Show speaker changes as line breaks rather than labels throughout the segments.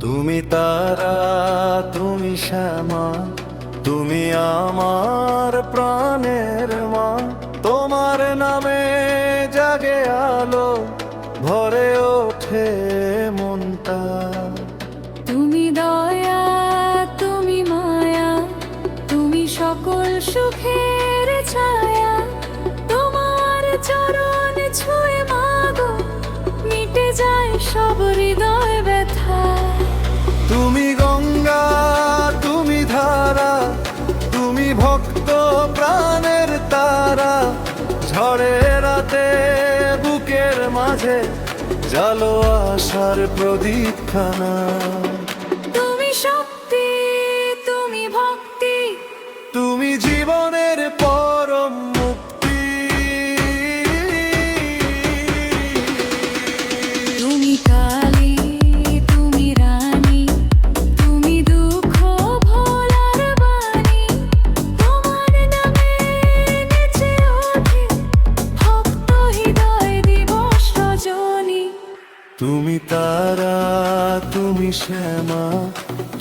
তুমি তারা, তুমি শ্যামা, তুমি আমার প্রাণের মা। তোমার নামে জাগে আলো, ভরে ওঠে মনটা।
তুমি দয়া, তুমি মায়া, তুমি সকল সুখের ছায়া। তোমার চরণ ছুঁয়ে মাগো, মিটে যায় সব হৃদয় ব্যথা।
তুমি গঙ্গা, তুমি ধারা, তুমি ভক্ত প্রাণের তারা। ঝড়ে রাতে বুকের মাঝে জালো আশার প্রদীপখানা।
তুমি শক্তি, তুমি ভক্তি,
তুমি জীবনের পরম মুক্তি।
তুমি কালী, তুমি রানী, তুমি দুঃখ ভোলার বাণী। তোমার নামে নেচে ওঠে ভক্ত হৃদয় দিবস রজনী।
তুমি তারা, তুমি শ্যামা,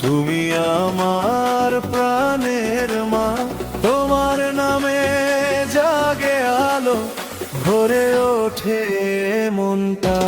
তুমি আমার প্রাণের মা। তোমার নামে জাগে আলো, ভরে ওঠে মনটা।